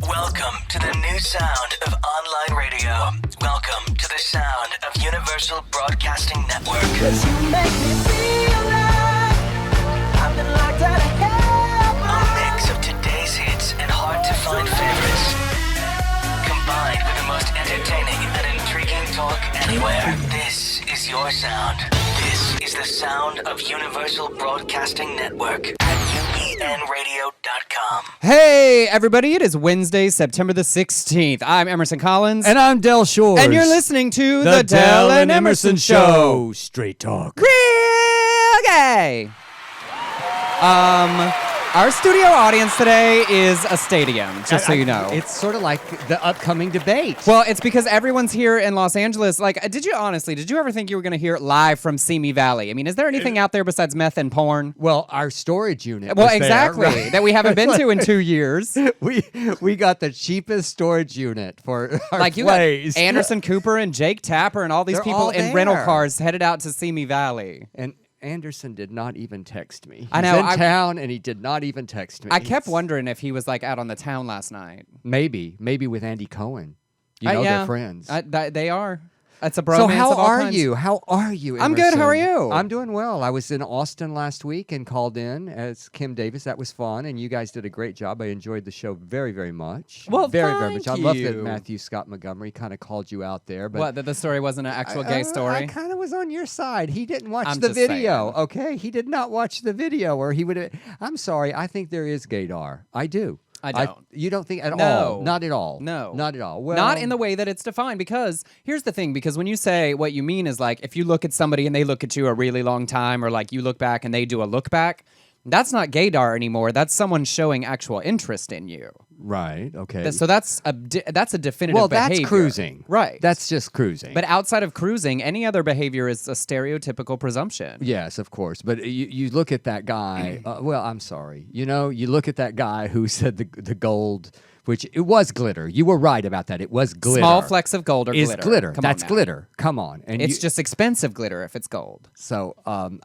Welcome to the new sound of online radio. Welcome to the sound of Universal Broadcasting Network. 'Cause you make me feel like I've been locked out of heaven. A mix of today's hits and hard-to-find favorites, combined with the most entertaining and intriguing talk anywhere. This is your sound. This is the sound of Universal Broadcasting Network at UPNradio.com. Hey, everybody, it is Wednesday, September the 16th. I'm Emerson Collins. And I'm Del Shores. And you're listening to the Del and Emerson Show. Straight talk. Real gay. Our studio audience today is a stadium, just so you know. It's sort of like the upcoming debate. Well, it's because everyone's here in Los Angeles. Like, did you ever think you were going to hear it live from Simi Valley? I mean, is there anything out there besides meth and porn? Well, our storage unit. Well, was exactly. there, right? That we haven't been to in 2 years. We got the cheapest storage unit for our Like, you place. got Anderson Cooper and Jake Tapper and all these They're people all in rental there. cars headed out to Simi Valley. And Anderson did not even text me. I know, He's in town, and he did not even text me. I kept wondering if he was like out on the town last night. Maybe with Andy Cohen. You know, yeah. they're friends. They are. It's a bromance. So how of all are kinds. you? How are you, Emerson? I'm good. How are you? I'm doing well. I was in Austin last week and called in as Kim Davis. That was fun, and you guys did a great job. I enjoyed the show very, very much. Well, very, very much. I thank love that you. Matthew Scott Montgomery kind of called you out there. But What? That the story wasn't an actual gay story? I kind of was on your side. He didn't watch I'm the just video. saying. Okay, he did not watch the video, or he would. I'm sorry. I think there is gaydar. I do. I don't. You don't think at No. all? Not at all. No. Not at all. Well, Not in the way that it's defined, because here's the thing, because when you say what you mean is like if you look at somebody and they look at you a really long time, or like you look back and they do a look back, that's not gaydar anymore. That's someone showing actual interest in you. Right. Okay. So that's a definitive well, behavior. that's cruising. Right. That's just cruising. But outside of cruising, any other behavior is a stereotypical presumption. Yes, of course. But you look at that guy. Well, I'm sorry. You know, you look at that guy who said the gold, which it was glitter. You were right about that. It was glitter. Small flecks of gold or is glitter. glitter. Come That's on now. glitter. Come on. And It's just expensive glitter if it's gold. so.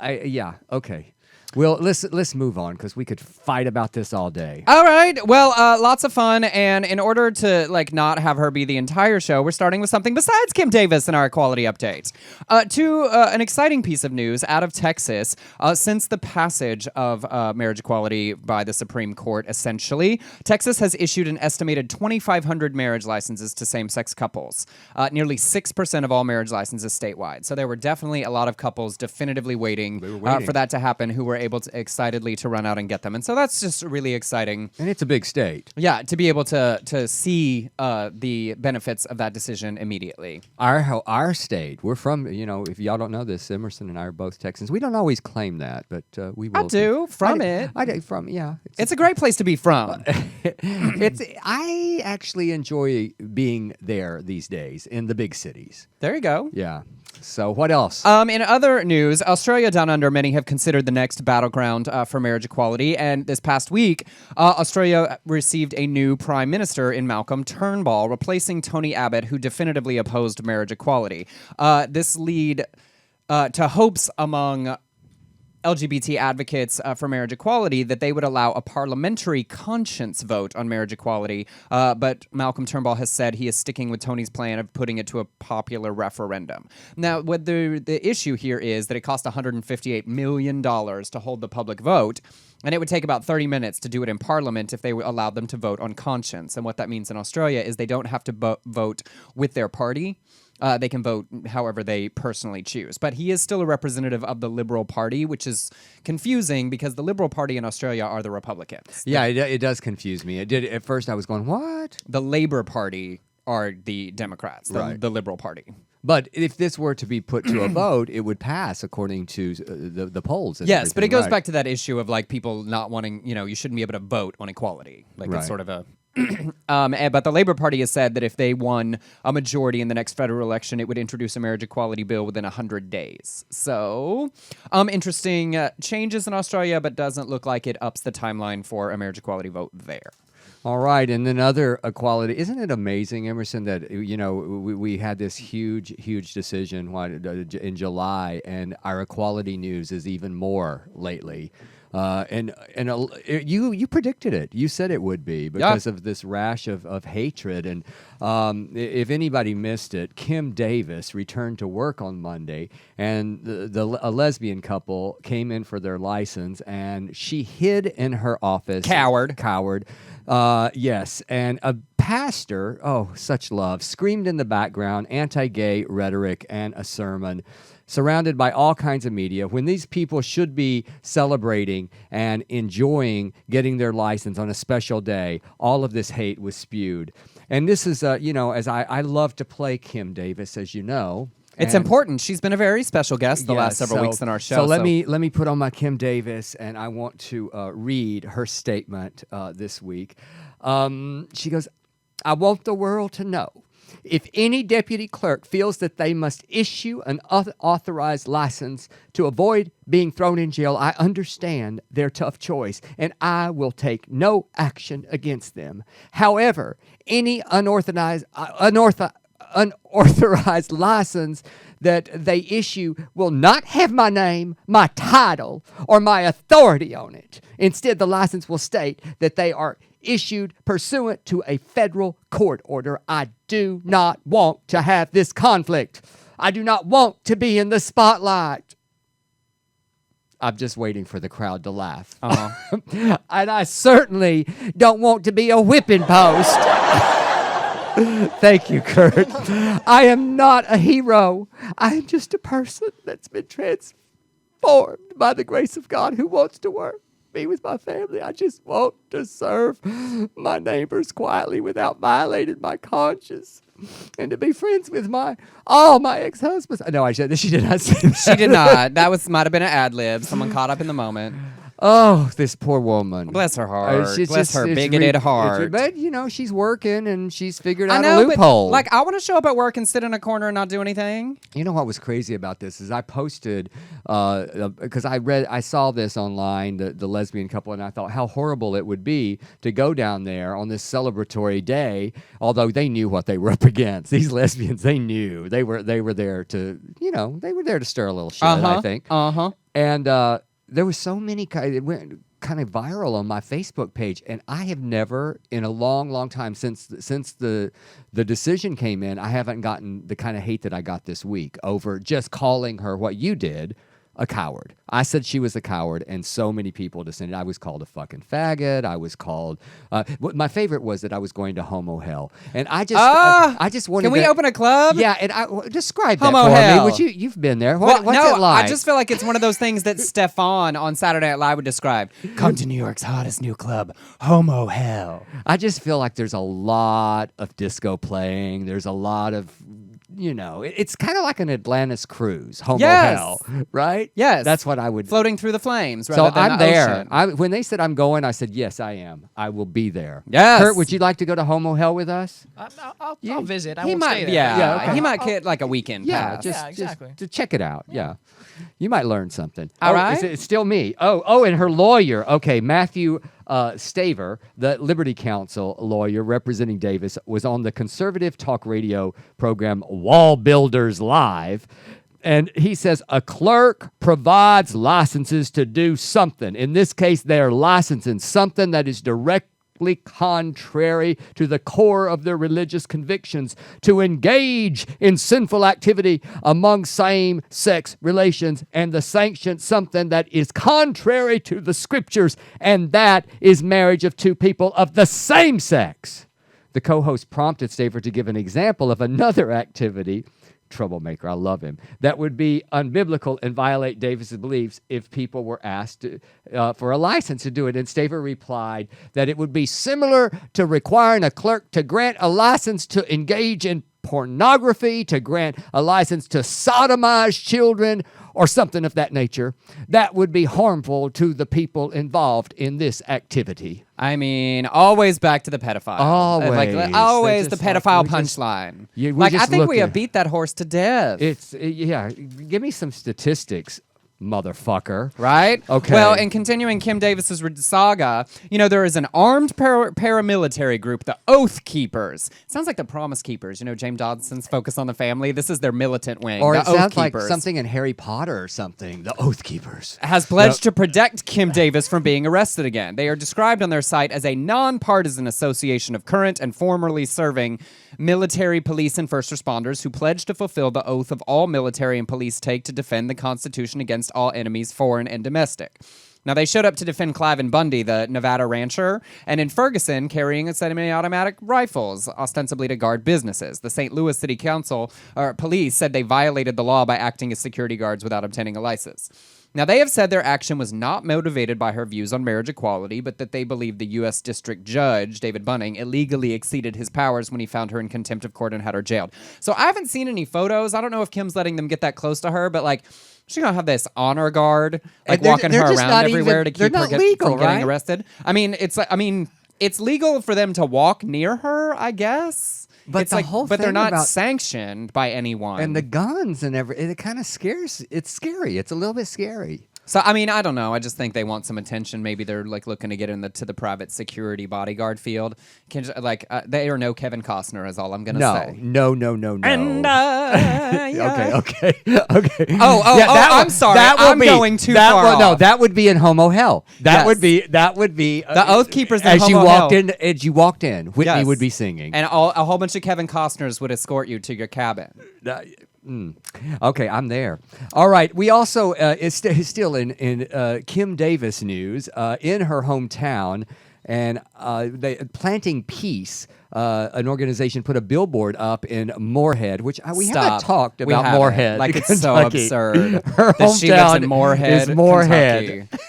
Yeah. Okay. Well, let's move on, because we could fight about this all day. All right. Well, lots of fun. And in order to not have her be the entire show, we're starting with something besides Kim Davis in our equality update. An exciting piece of news out of Texas. Since the passage of marriage equality by the Supreme Court, essentially, Texas has issued an estimated 2,500 marriage licenses to same-sex couples. Nearly 6% of all marriage licenses statewide. So there were definitely a lot of couples definitively waiting. For that to happen, who were able to excitedly to run out and get them. And so that's just really exciting. And it's a big state. Yeah, to be able to see the benefits of that decision immediately. Our state. We're from. You know, if y'all don't know this, Emerson and I are both Texans. We don't always claim that, but we will. I do. I do. From. Yeah. It's a great place to be from. I actually enjoy being there these days in the big cities. There you go. Yeah. So what else? In other news, Australia Down Under, many have considered the next battleground for marriage equality. And this past week, Australia received a new prime minister in Malcolm Turnbull, replacing Tony Abbott, who definitively opposed marriage equality. This lead to hopes among LGBT advocates for marriage equality that they would allow a parliamentary conscience vote on marriage equality, but Malcolm Turnbull has said he is sticking with Tony's plan of putting it to a popular referendum. Now, what the issue here is that it cost $158 million to hold the public vote, and it would take about 30 minutes to do it in Parliament if they allowed them to vote on conscience. And what that means in Australia is they don't have to vote with their party. They can vote however they personally choose. But he is still a representative of the Liberal Party, which is confusing because the Liberal Party in Australia are the Republicans. Yeah, it does confuse me. It did. At first, I was going, what? The Labour Party are the Democrats, the Liberal Party. But if this were to be put to a vote, it would pass according to the polls. And Yes, but it everything, goes right? back to that issue of like people not wanting, you shouldn't be able to vote on equality. Like Right. it's sort of a... but the Labour Party has said that if they won a majority in the next federal election, it would introduce a marriage equality bill within 100 days. So, interesting changes in Australia, but doesn't look like it ups the timeline for a marriage equality vote there. All right, and then other equality. Isn't it amazing, Emerson, that we had this huge decision in July, and our equality news is even more lately. You predicted it. You said it would be because of this rash of hatred. And if anybody missed it, Kim Davis returned to work on Monday, and a lesbian couple came in for their license, and she hid in her office. Coward. Yes, and a pastor, oh, such love, screamed in the background anti-gay rhetoric and a sermon, surrounded by all kinds of media, when these people should be celebrating and enjoying getting their license on a special day. All of this hate was spewed. And this is, as I love to play Kim Davis, as you know. It's important. She's been a very special guest the last several weeks in our show. So let me put on my Kim Davis, and I want to read her statement this week. She goes, "I want the world to know, if any deputy clerk feels that they must issue an authorized license to avoid being thrown in jail, I understand their tough choice, and I will take no action against them. However, any unauthorized license that they issue will not have my name, my title, or my authority on it. Instead, the license will state that they are issued pursuant to a federal court order. I do not want to have this conflict. I do not want to be in the spotlight." I'm just waiting for the crowd to laugh. Uh-huh. And I certainly don't want to be a whipping post. Thank you, Kurt. I am not a hero. I am just a person that's been transformed by the grace of God, who wants to be with my family. I just want to serve my neighbors quietly without violating my conscience, and to be friends with all my ex-husbands. No, she did not say that. She did not. That might have been an ad lib. Someone caught up in the moment. Oh, this poor woman. Bless her heart. Bless her bigoted heart. But, she's working and she's figured out a loophole. But, I want to show up at work and sit in a corner and not do anything. You know what was crazy about this is I posted, because I saw this online, the lesbian couple, and I thought how horrible it would be to go down there on this celebratory day, although they knew what they were up against. These lesbians, they knew. They were there to, they were there to stir a little shit, I think. Uh-huh. And, there were so many, it went kind of viral on my Facebook page, and I have never, in a long, long time, since the decision came in, I haven't gotten the kind of hate that I got this week over just calling her what you did, a coward. I said she was a coward, and so many people descended. I was called a fucking faggot. I was called. My favorite was that I was going to homo hell, and I just wanted. Can we open a club? Yeah, and describe Homo that for hell. me. Which you've been there. What's it like? I just feel like it's one of those things that Stefan on Saturday Night Live would describe. Come to New York's hottest new club, Homo Hell. I just feel like there's a lot of disco playing. There's a lot of. It's kind of like an Atlantis cruise, homo hell, right? Yes. That's what I would... Floating through the flames So rather than I'm the there. ocean. When they said I'm going, I said, yes, I am. I will be there. Yes. Kurt, would you like to go to homo hell with us? I'll visit. I He won't might, stay there. yeah. okay. He might get like a weekend pass. exactly. Just to check it out. Yeah. You might learn something. All right. It's still me. Oh, and her lawyer. Okay, Matthew Staver, the Liberty Counsel lawyer representing Davis, was on the conservative talk radio program Wall Builders Live. And he says a clerk provides licenses to do something. In this case, they're licensing something that is directly contrary to the core of their religious convictions, to engage in sinful activity among same-sex relations, and the sanction something that is contrary to the scriptures, and that is marriage of two people of the same sex. The co-host prompted Staver to give an example of another activity, troublemaker, I love him, that would be unbiblical and violate Davis's beliefs if people were asked for a license to do it. And Staver replied that it would be similar to requiring a clerk to grant a license to engage in pornography, to grant a license to sodomize children, or something of that nature. That would be harmful to the people involved in this activity. I mean, always back to the pedophile. Always. Always They're the just pedophile we just- punchline. Yeah, we I just think look we have at- beat that horse to death. Yeah. Give me some statistics motherfucker. Right? Okay. Well, in continuing Kim Davis's saga, there is an armed paramilitary group, the Oath Keepers. Sounds like the Promise Keepers. James Dodson's Focus on the Family. This is their militant wing. Or the it Oath sounds like Keepers. something in Harry Potter or something. The Oath Keepers. Has pledged to protect Kim Davis from being arrested again. They are described on their site as a nonpartisan association of current and formerly serving military, police, and first responders who pledge to fulfill the oath of all military and police take to defend the Constitution against all enemies, foreign and domestic. Now, they showed up to defend Cliven Bundy, the Nevada rancher, and in Ferguson, carrying semi-automatic rifles, ostensibly to guard businesses. The St. Louis City Council, or police, said they violated the law by acting as security guards without obtaining a license. Now, they have said their action was not motivated by her views on marriage equality, but that they believe the U.S. District Judge, David Bunning, illegally exceeded his powers when he found her in contempt of court and had her jailed. So I haven't seen any photos. I don't know if Kim's letting them get that close to her, but she's going to have this honor guard, walking her around everywhere to keep her from getting arrested. It's legal for them to walk near her, I guess. But but they're not sanctioned by anyone. And the guns and everything, it kind of scares. It's scary. It's a little bit scary. So, I don't know. I just think they want some attention. Maybe they're looking to get to the private security bodyguard field. They are no Kevin Costner is all I'm going to say. No. And Okay. I'm sorry. I'm going too far off. No, that would be in Homo Hell. That would be the Oath Keepers in as Homo you walked Hell. in. As you walked in, Whitney Yes. would be singing. And a whole bunch of Kevin Costners would escort you to your cabin. Okay, I'm there. All right. We also it's still in Kim Davis news in her hometown, and they Planting Peace. An organization put a billboard up in Moorhead, which we haven't talked about Moorhead. Like it's so absurd Her that she lives in hometown Moorhead, is Moorhead. Kentucky.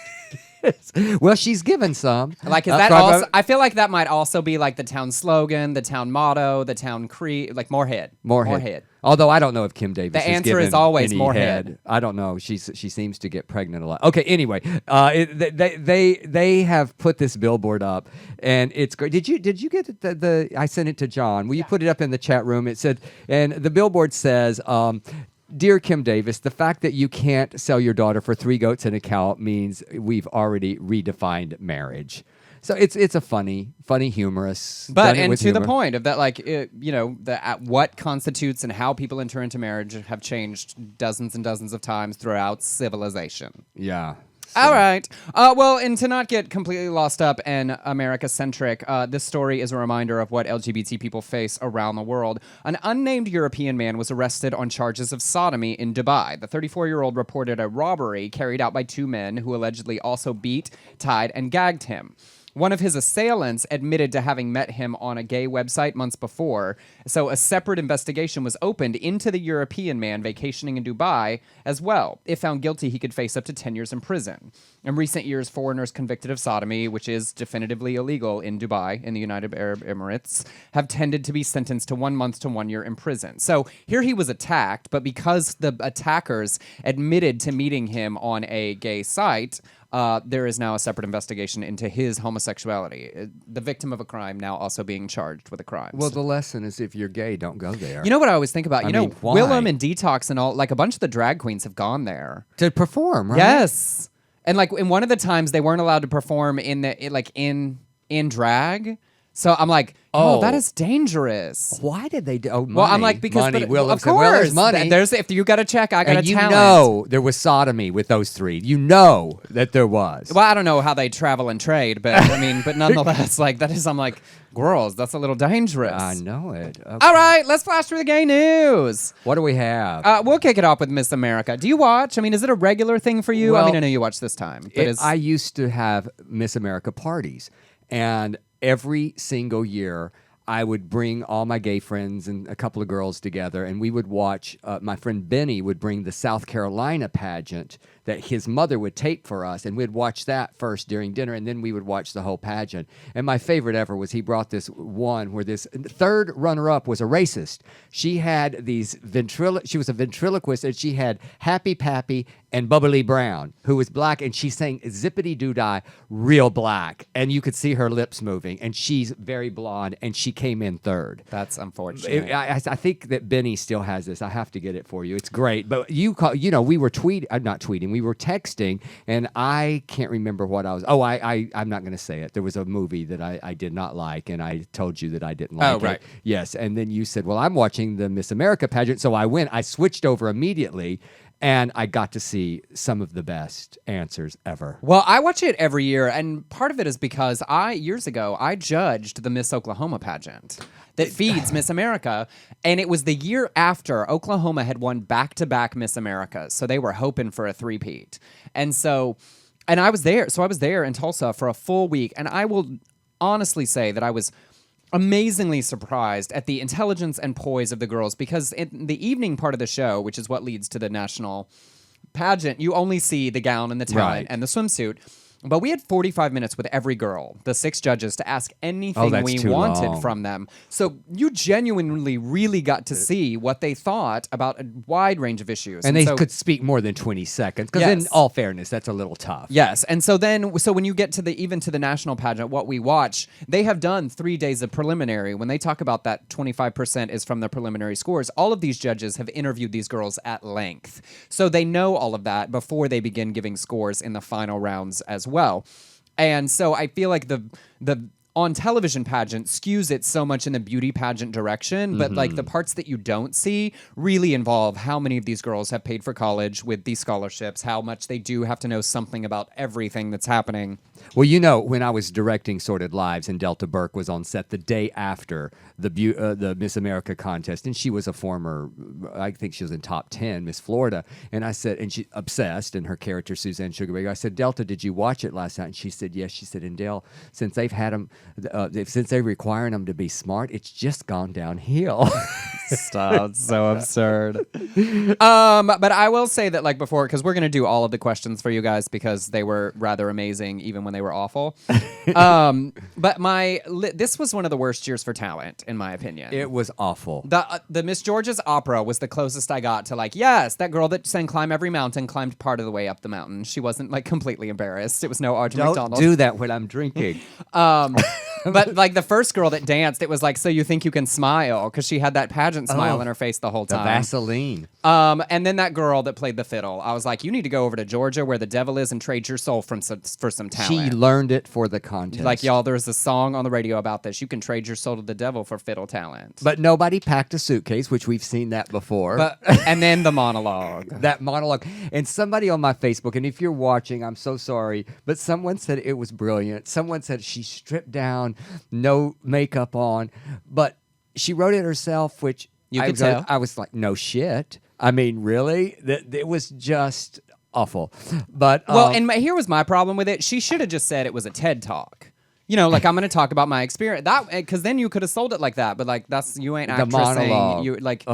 Well, she's given some. Is that also? I feel like that might also be the town slogan, the town motto, the town creed, Moorhead. Moorhead. Although I don't know if Kim Davis. The has answer given is always any Moorhead. head. I don't know. She seems to get pregnant a lot. Okay. Anyway, they have put this billboard up, and it's great. Did you get the? I sent it to John. Will you put it up in the chat room? It said, and the billboard says. Dear Kim Davis, the fact that you can't sell your daughter for 3 goats and a cow means we've already redefined marriage. So it's a funny, humorous. But and to the point of that, what constitutes and how people enter into marriage have changed dozens and dozens of times throughout civilization. Yeah. All right. Well, and to not get completely lost up and America-centric, this story is a reminder of what LGBT people face around the world. An unnamed European man was arrested on charges of sodomy in Dubai. The 34-year-old reported a robbery carried out by 2 men who allegedly also beat, tied, and gagged him. One of his assailants admitted to having met him on a gay website months before, so a separate investigation was opened into the European man vacationing in Dubai as well. If found guilty, he could face up to 10 years in prison. In recent years, foreigners convicted of sodomy, which is definitively illegal in Dubai, in the United Arab Emirates, have tended to be sentenced to 1 month to 1 year in prison. So here he was attacked, but because the attackers admitted to meeting him on a gay site, there is now a separate investigation into his homosexuality. The victim of a crime now also being charged with a crime. Well, the lesson is if you're gay, don't go there. You know what I always think about? Why? Willem and Detox and all, a bunch of the drag queens have gone there. To perform, right? Yes. And in one of the times they weren't allowed to perform in drag. So I'm like, oh, that is dangerous. Why did they do? Oh, money. Well, I'm like, because money. Of course, money. If you got a check, I got and a talent. You know there was sodomy with those 3. You know that there was. Well, I don't know how they travel and trade, but but nonetheless, that is, I'm like, girls, that's a little dangerous. I know it. Okay. All right, let's flash through the gay news. What do we have? We'll kick it off with Miss America. Do you watch? Is it a regular thing for you? Well, I know you watch this time. But I used to have Miss America parties, and every single year I would bring all my gay friends and a couple of girls together, and we would watch. My friend Benny would bring the South Carolina pageant that his mother would tape for us, and we'd watch that first during dinner, and then we would watch the whole pageant. And my favorite ever was he brought this one where this third runner-up was a racist. She had these she was a ventriloquist, and she had Happy Pappy and Bubbly Brown, who was black, and she sang Zippity Doo Dah real black, and you could see her lips moving, and she's very blonde, and she came in third. That's unfortunate. I think that Benny still has this. I have to get it for you. It's great. But we were not tweeting. we were texting, and I can't remember what I was. Oh, I'm not going to say it. There was a movie that I did not like, and I told you that I didn't like right. it. Yes, and then you said, well, I'm watching the Miss America pageant, so I switched over immediately, and I got to see some of the best answers ever. Well, I watch it every year, and part of it is because years ago, I judged the Miss Oklahoma pageant that feeds Miss America, and it was the year after Oklahoma had won back-to-back Miss Americas, so they were hoping for a three-peat. And I was there. So I was there in Tulsa for a full week, and I will honestly say that I was amazingly surprised at the intelligence and poise of the girls, because in the evening part of the show, which is what leads to the national pageant, you only see the gown and the talent and the swimsuit. But we had 45 minutes with every girl, the 6 judges, to ask anything we wanted from them. So you genuinely really got to see what they thought about a wide range of issues. And they could speak more than 20 seconds, because in all fairness, that's a little tough. Yes. And so when you get to even to the national pageant, what we watch, they have done 3 days of preliminary. When they talk about that 25% is from the preliminary scores, all of these judges have interviewed these girls at length. So they know all of that before they begin giving scores in the final rounds as well. And so I feel like the on television pageant skews it so much in the beauty pageant direction, but like the parts that you don't see really involve how many of these girls have paid for college with these scholarships, how much they do have to know something about everything that's happening. Well, you know, when I was directing Sordid Lives and Delta Burke was on set the day after the Miss America contest, and she was a former, I think she was in top 10, Miss Florida, and I said, and she obsessed, and her character Suzanne Sugarbaker, I said, Delta, did you watch it last night? And she said, yes. She said, and Dale, since they've had them, since they're requiring them to be smart, it's just gone downhill. Stop, it's so absurd. But I will say that, like before, because we're going to do all of the questions for you guys because they were rather amazing even when they were awful. But this was one of the worst years for talent, in my opinion. It was awful. The Miss Georgia's opera was the closest I got to, like, yes, that girl that sang Climb Every Mountain climbed part of the way up the mountain. She wasn't, like, completely embarrassed. It was no Audrey McDonald. Don't do that when I'm drinking. But, like, the first girl that danced, it was like, so you think you can smile, because she had that pageant smile on her face the whole time. The Vaseline. And then that girl that played the fiddle, I was like, you need to go over to Georgia where the devil is and trade your soul for some talent. She learned it for the contest. Like, y'all, there's a song on the radio about this. You can trade your soul to the devil for fiddle talent. But nobody packed a suitcase, which we've seen that before. And then the monologue. That monologue. And somebody on my Facebook, and if you're watching, I'm so sorry, but someone said it was brilliant. Someone said she stripped down, no makeup on, but she wrote it herself, which I was like, no shit. I mean, really? It was just awful. But here was my problem with it. She should have just said it was a TED Talk. You know, like, I'm going to talk about my experience. That, because then you could have sold it like that. But, like, you ain't actressing. You, like,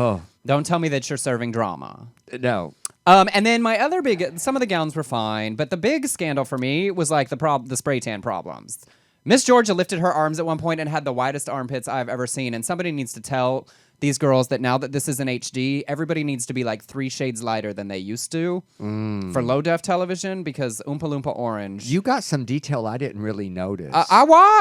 don't tell me that you're serving drama. No. And then my other some of the gowns were fine, but the big scandal for me was, like, the spray tan problems. Miss Georgia lifted her arms at one point and had the widest armpits I've ever seen. And somebody needs to tell these girls that now that this is an HD, everybody needs to be like 3 shades lighter than they used to for low def television, because Oompa Loompa Orange. You got some detail I didn't really notice.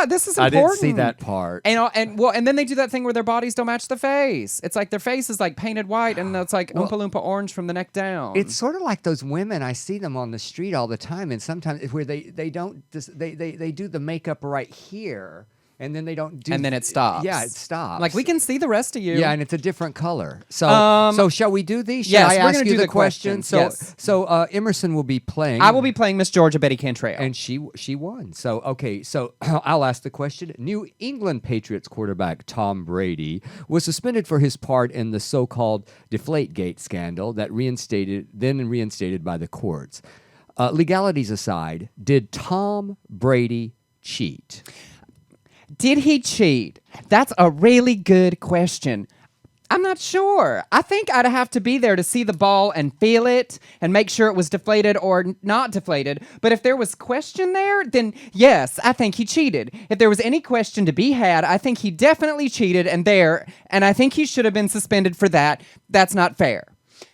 This is important. I didn't see that part. And then they do that thing where their bodies don't match the face. It's like their face is like painted white, and it's like Oompa Loompa Orange from the neck down. It's sort of like those women, I see them on the street all the time, and sometimes where they do the makeup right here. And then they don't do. And then it stops. Yeah, it stops. Like, we can see the rest of you. Yeah, and it's a different color. So shall we do these? Yes, I we're ask going to you do the question? questions. So Emerson will be playing. I will be playing Miss Georgia Betty Cantrell. And she won. So, okay, so I'll ask the question. New England Patriots quarterback Tom Brady was suspended for his part in the so-called Deflategate scandal that reinstated by the courts. Legalities aside, did Tom Brady cheat? Did he cheat? That's a really good question. I'm not sure. I think I'd have to be there to see the ball and feel it and make sure it was deflated or not deflated. But if there was question there, then yes, I think he cheated. If there was any question to be had, I think he definitely cheated, and I think he should have been suspended for that. That's not fair.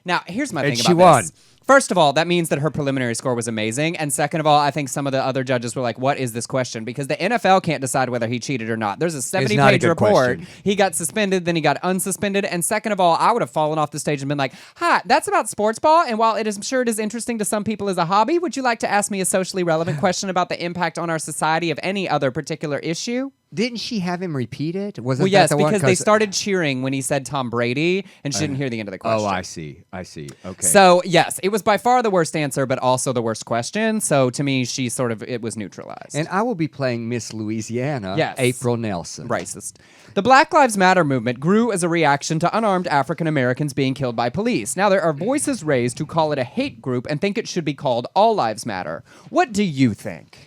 Now, here's my thing about this. First of all, that means that her preliminary score was amazing. And second of all, I think some of the other judges were like, what is this question? Because the NFL can't decide whether he cheated or not. There's a 70-page report. Question. He got suspended, then he got unsuspended. And second of all, I would have fallen off the stage and been like, hi, that's about sports ball. And while I'm sure it is interesting to some people as a hobby, would you like to ask me a socially relevant question about the impact on our society of any other particular issue? Didn't she have him repeat it? Well, yes, because they started cheering when he said Tom Brady, and she didn't hear the end of the question. Oh, I see. Okay. So, yes, it was by far the worst answer, but also the worst question. So, to me, it was neutralized. And I will be playing Miss Louisiana, Yes. April Nelson. Racist. The Black Lives Matter movement grew as a reaction to unarmed African Americans being killed by police. Now, there are voices raised to call it a hate group and think it should be called All Lives Matter. What do you think?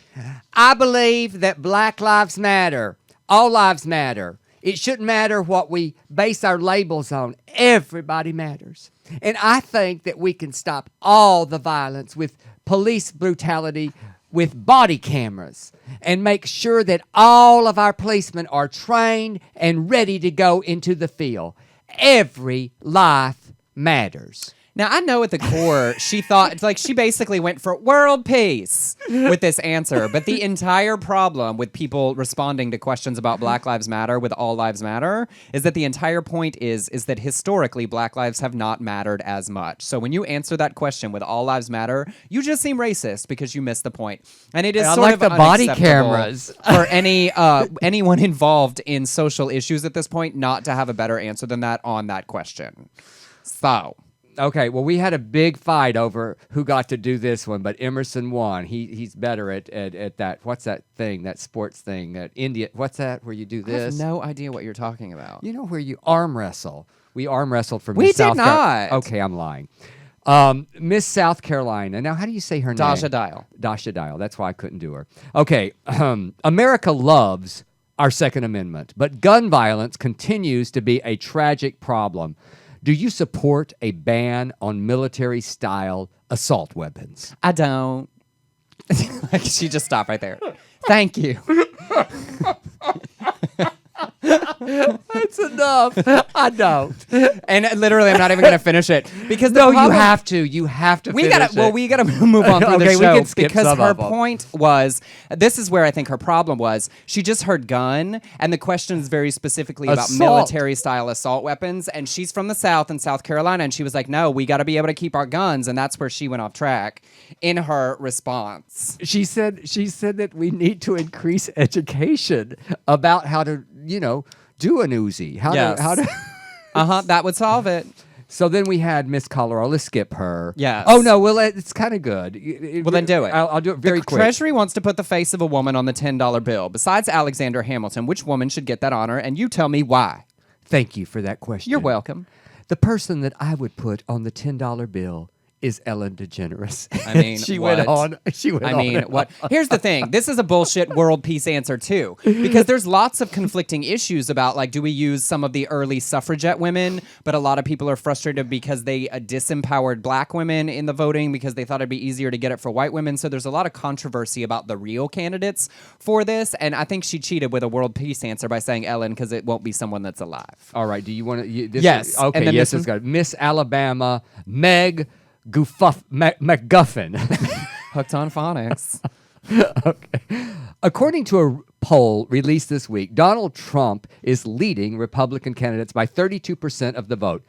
I believe that Black Lives Matter. All lives matter. It shouldn't matter what we base our labels on. Everybody matters. And I think that we can stop all the violence with police brutality with body cameras and make sure that all of our policemen are trained and ready to go into the field. Every life matters. Now, I know at the core, she thought, like, she basically went for world peace with this answer. But the entire problem with people responding to questions about Black Lives Matter with All Lives Matter is that the entire point is that historically, Black lives have not mattered as much. So when you answer that question with All Lives Matter, you just seem racist because you missed the point. And it is I sort like of the body unacceptable cameras. for anyone involved in social issues at this point not to have a better answer than that on that question. So... Okay, well, we had a big fight over who got to do this one, but Emerson won. He's better at that. What's that thing? That sports thing? That India. What's that? Where you do I have this? no idea what you're talking about. You know where you arm wrestle. We arm wrestled for We Miss did South not. Okay, I'm lying. Miss South Carolina. Now, how do you say her name? Dasha Dial. Dasha Dial. That's why I couldn't do her. Okay, America loves our Second Amendment, but gun violence continues to be a tragic problem. Do you support a ban on military-style assault weapons? I don't. Like, she just stopped right there. Thank you. That's enough. I don't. And literally, I'm not even going to finish it because the No, problem, you have to. You have to. We finish gotta. it. Well, we gotta move on through Okay, the we show can skip because some her of them. point was. This is where I think her problem was. She just heard gun, and the question is very specifically about Assault. military-style assault weapons. And she's from the South in South Carolina, and she was like, "No, we got to be able to keep our guns," and that's where she went off track in her response. She said that we need to increase education about how to, do an Uzi. How to That would solve it. So then we had Miss Colorado. Let's skip her. Yes. Oh no, well it's kind of good. Well, then do it. I'll do it very the quick. Treasury wants to put the face of a woman on the $10 bill. Besides Alexander Hamilton, which woman should get that honor? And you tell me why. Thank you for that question. You're welcome. The person that I would put on the $10 bill is Ellen DeGeneres. I mean, she what? went on. She went I on. mean, and what? Here's the thing. This is a bullshit world peace answer, too. Because there's lots of conflicting issues about, like, do we use some of the early suffragette women? But a lot of people are frustrated because they disempowered black women in the voting because they thought it'd be easier to get it for white women. So there's a lot of controversy about the real candidates for this. And I think she cheated with a world peace answer by saying Ellen because it won't be someone that's alive. All right. Do you want to? Yes. Okay. And then yes, this it's got Miss Alabama, McGuffin. Hooked on phonics. Okay. According to a poll released this week, Donald Trump is leading Republican candidates by 32% of the vote.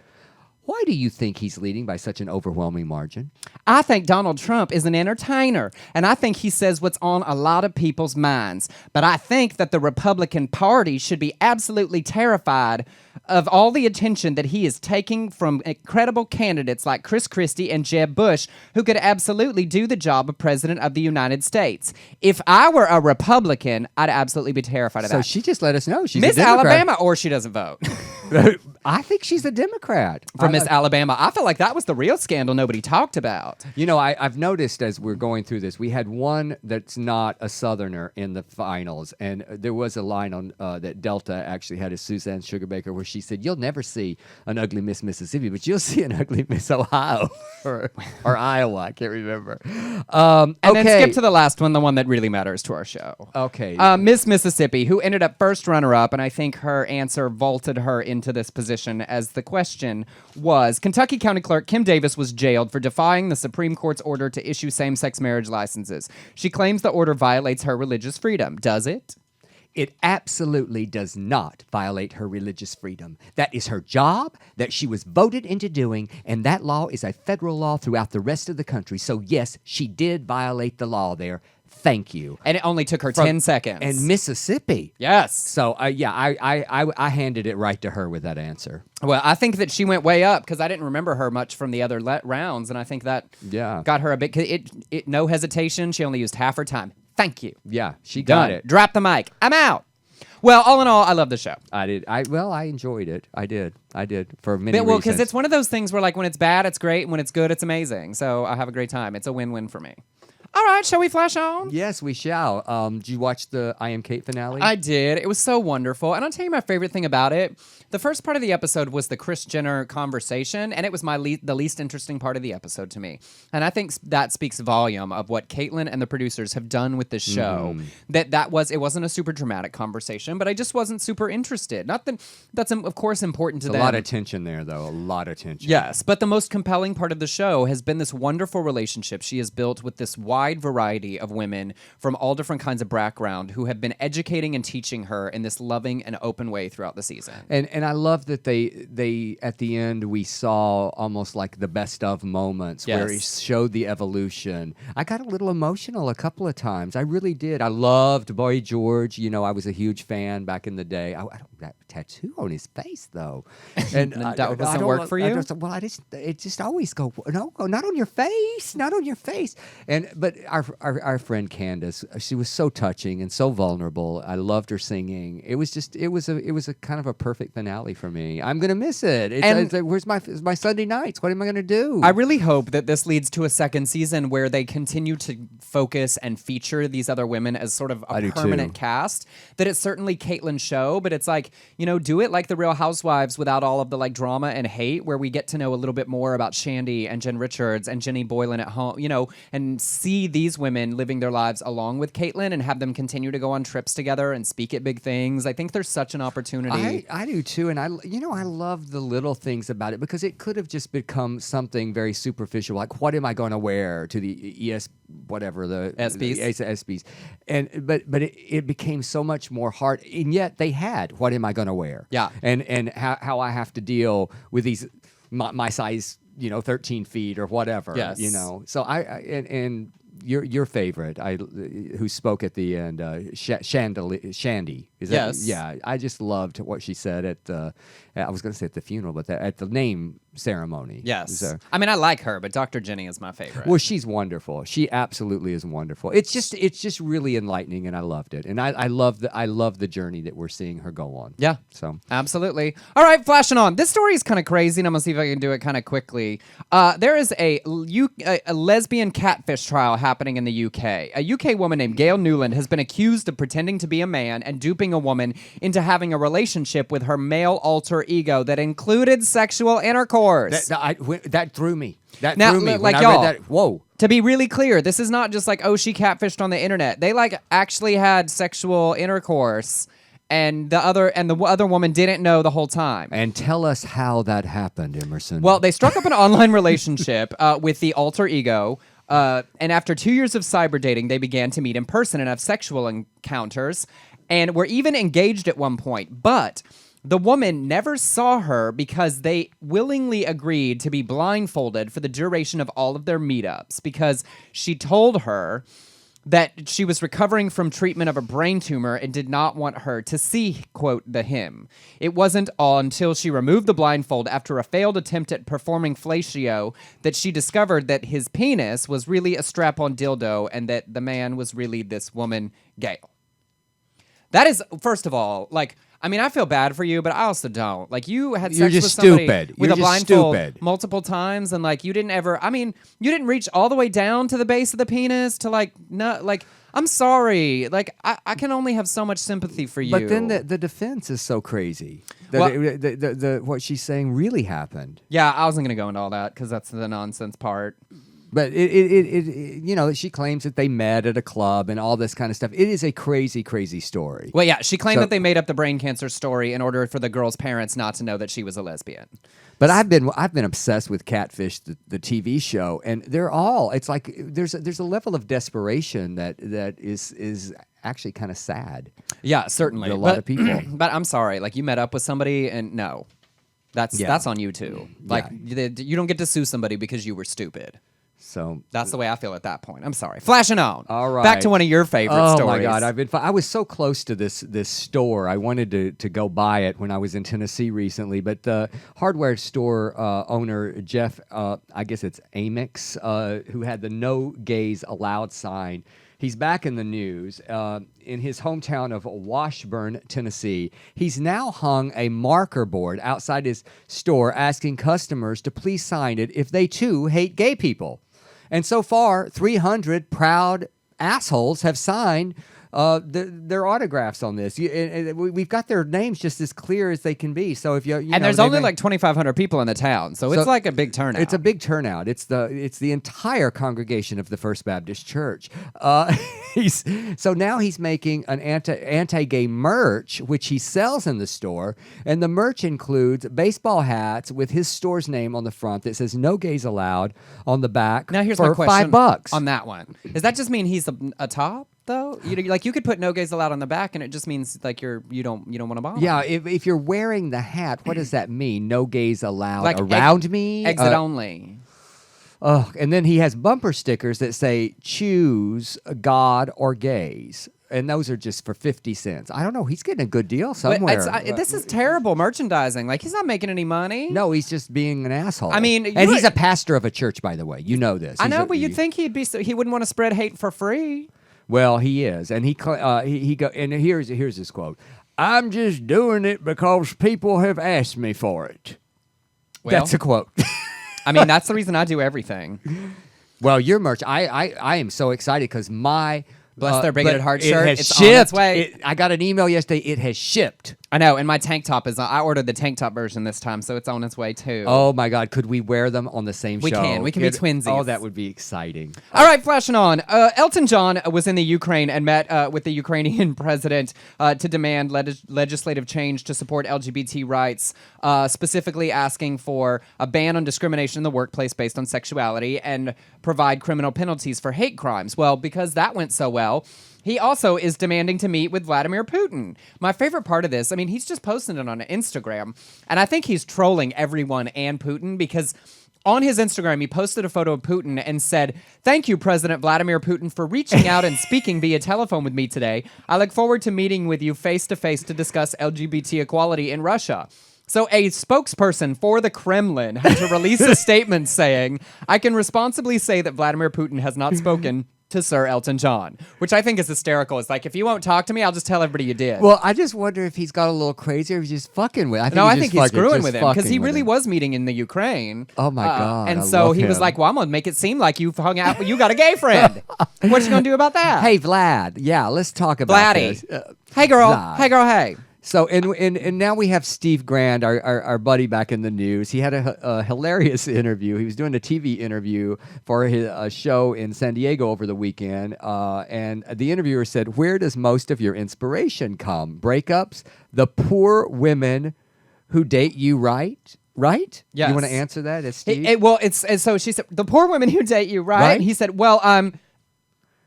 Why do you think he's leading by such an overwhelming margin? I think Donald Trump is an entertainer, and I think he says what's on a lot of people's minds. But I think that the Republican Party should be absolutely terrified of all the attention that he is taking from incredible candidates like Chris Christie and Jeb Bush, who could absolutely do the job of President of the United States. If I were a Republican, I'd absolutely be terrified of So that. she just let us know she's Miss a Democrat. Alabama, or she doesn't vote. I think she's a Democrat. For Miss Alabama, I feel like that was the real scandal nobody talked about. You know, I've noticed as we're going through this, we had one that's not a Southerner in the finals, and there was a line on that Delta actually had a Suzanne Sugarbaker where she said, "You'll never see an ugly Miss Mississippi, but you'll see an ugly Miss Ohio or Iowa." I can't remember. And then skip to the last one, the one that really matters to our show. Okay. Miss Mississippi, who ended up first runner-up, and I think her answer vaulted her into this position, as the question was, Kentucky County Clerk Kim Davis was jailed for defying the Supreme Court's order to issue same-sex marriage licenses. She claims the order violates her religious freedom. Does it? It absolutely does not violate her religious freedom. That is her job that she was voted into doing, and that law is a federal law throughout the rest of the country. So, yes, she did violate the law there. Thank you. And it only took her 10 seconds. And Mississippi. Yes. So, I handed it right to her with that answer. Well, I think that she went way up because I didn't remember her much from the other rounds, and I think that got her a bit. No hesitation. She only used half her time. Thank you. Yeah, she Done. got it. Drop the mic. I'm out. Well, all in all, I love the show. I did. I enjoyed it. I did for many reasons. Well, because it's one of those things where, like, when it's bad, it's great, and when it's good, it's amazing. So I have a great time. It's a win-win for me. All right, shall we flash on? Yes, we shall. Did you watch the I Am Kate finale? I did. It was so wonderful. And I'll tell you my favorite thing about it. The first part of the episode was the Kris Jenner conversation, and it was the least interesting part of the episode to me. And I think that speaks volume of what Caitlin and the producers have done with this show. It wasn't a super dramatic conversation, but I just wasn't super interested. Not that that's of course important to them. A lot of tension there, though. A lot of tension. Yes, but the most compelling part of the show has been this wonderful relationship she has built with this wide variety of women from all different kinds of background who have been educating and teaching her in this loving and open way throughout the season. And I love that they at the end we saw almost like the best of moments where he showed the evolution. I got a little emotional a couple of times. I really did. I loved Boy George. You know, I was a huge fan back in the day. I don't that tattoo on his face though, and that doesn't work for you. It just always go no, not on your face, not on your face. But our friend Candace, she was so touching and so vulnerable. I loved her singing. It was a kind of a perfect finale for me. I'm gonna miss it. Where's my Sunday nights? What am I gonna do? I really hope that this leads to a second season where they continue to focus and feature these other women as sort of a permanent cast. That it's certainly Caitlin's show, but it's like, you know, do it like the Real Housewives without all of the like drama and hate, where we get to know a little bit more about Shandy and Jen Richards and Jenny Boylan at home, you know, and see these women living their lives along with Caitlin and have them continue to go on trips together and speak at big things. I think there's such an opportunity. I do too, and I love the little things about it, because it could have just become something very superficial, like what am I going to wear to the ESPYs, but it became so much more hard, and yet they had what am I going to wear, and how I have to deal with these my size, 13 feet or whatever, So and your favorite, who spoke at the end, Shandy. Is that, yes. Yeah, I just loved what she said at the. I was going to say at the funeral, but at the name ceremony. Yes. So, I mean, I like her, but Dr. Jenny is my favorite. Well, she's wonderful. She absolutely is wonderful. It's just really enlightening, and I loved it. And I love the journey that we're seeing her go on. Yeah. So absolutely. All right, flashing on. This story is kind of crazy, and I'm gonna see if I can do it kind of quickly. There is a lesbian catfish trial happening in the UK. A UK woman named Gail Newland has been accused of pretending to be a man and duping a woman into having a relationship with her male alter ego that included sexual intercourse. That threw me. That now, threw me. like when y'all, I read that, whoa. To be really clear, this is not just like, oh, she catfished on the internet. They actually had sexual intercourse, and the other woman didn't know the whole time. And tell us how that happened, Emerson. Well, they struck up an online relationship with the alter ego. And after 2 years of cyber dating, they began to meet in person and have sexual encounters, and were even engaged at one point. But the woman never saw her because they willingly agreed to be blindfolded for the duration of all of their meetups, because she told her that she was recovering from treatment of a brain tumor and did not want her to see, quote, the him. It wasn't until she removed the blindfold after a failed attempt at performing fellatio that she discovered that his penis was really a strap-on dildo and that the man was really this woman, Gail. That is, first of all, like, I mean, I feel bad for you, but I also don't. Like, you had You're sex just with somebody stupid. with You're a just blindfold stupid. multiple times, and like you didn't ever. I mean, you didn't reach all the way down to the base of the penis to like no like. I'm sorry. Like, I can only have so much sympathy for you. But then the defense is so crazy. The what she's saying really happened. Yeah, I wasn't gonna go into all that because that's the nonsense part. But she claims that they met at a club and all this kind of stuff. It is a crazy, crazy story. Well, yeah, she claimed that they made up the brain cancer story in order for the girl's parents not to know that she was a lesbian. But I've been obsessed with Catfish, the TV show, and it's like there's a level of desperation that is actually kind of sad. Yeah, certainly. To a lot of people. But I'm sorry, like you met up with somebody and no. That's on you too. Like you don't get to sue somebody because you were stupid. So that's the way I feel at that point. I'm sorry. Flashing on. All right. Back to one of your favorite stories. Oh my God! I was so close to this store. I wanted to go buy it when I was in Tennessee recently, but the hardware store owner Jeff, I guess it's Amex, who had the "No Gays Allowed" sign. He's back in the news. In his hometown of Washburn, Tennessee, he's now hung a marker board outside his store asking customers to please sign it if they too hate gay people. And so far, 300 proud assholes have signed their autographs on this. We've got their names just as clear as they can be. So if and there's only like 2'2,500 people in the town, so it's like a big turnout. It's a big turnout. It's the entire congregation of the First Baptist Church. So now he's making an anti-gay merch, which he sells in the store, and the merch includes baseball hats with his store's name on the front that says "No Gays Allowed" on the back. Now here's for my question $5 on that one. Does that just mean he's a top? Though you could put "No Gays Allowed" on the back, and it just means like you don't want to bother. Yeah, if you're wearing the hat, what does that mean? No gays allowed like around me. Exit only. And then he has bumper stickers that say "Choose God or gays," and those are just for 50 cents. I don't know. He's getting a good deal somewhere. This is terrible merchandising. Like he's not making any money. No, he's just being an asshole. I mean, and he's a pastor of a church, by the way. You know this. I know, but you'd think he wouldn't want to spread hate for free. Well, he is, and he and here's his quote: "I'm just doing it because people have asked me for it." Well, that's a quote. I mean, that's the reason I do everything. Well, your merch, I am so excited because my Bless their bigoted heart shirt. It's shipped. On its way. I got an email yesterday. It has shipped. I know, and my tank top is. I ordered the tank top version this time, so it's on its way too. Oh my God! Could we wear them on the same show? We can be twinsies. Oh, that would be exciting. All right, flashing on. Elton John was in the Ukraine and met with the Ukrainian president to demand legislative change to support LGBT rights, specifically asking for a ban on discrimination in the workplace based on sexuality and provide criminal penalties for hate crimes. Well, because that went so well, he also is demanding to meet with Vladimir Putin. My favorite part of this, I mean, he's just posting it on Instagram, and I think he's trolling everyone and Putin because on his Instagram, he posted a photo of Putin and said, "Thank you, President Vladimir Putin, for reaching out and speaking via telephone with me today. I look forward to meeting with you face-to-face to discuss LGBT equality in Russia." So a spokesperson for the Kremlin had to release a statement saying, "I can responsibly say that Vladimir Putin has not spoken to Sir Elton John," which I think is hysterical. It's like, if you won't talk to me, I'll just tell everybody you did. Well, I just wonder if he's got a little crazy or if he's just fucking with. I think he's screwing with him because he really was meeting in the Ukraine. Oh my God! And so he was like, "Well, I'm gonna make it seem like you've hung out, but you got a gay friend. What you gonna do about that?" Hey, Vlad. Yeah, let's talk about Vladdy. this. Hey, girl. Vlad. Hey, girl. Hey. So, and now we have Steve Grand, our buddy, back in the news. He had a hilarious interview. He was doing a TV interview for a show in San Diego over the weekend. And the interviewer said, "Where does most of your inspiration come? Breakups? The poor women who date you, right? Right? Yes. You want to answer that? It's Steve? So she said, "The poor women who date you, right?" Right? He said, "Well,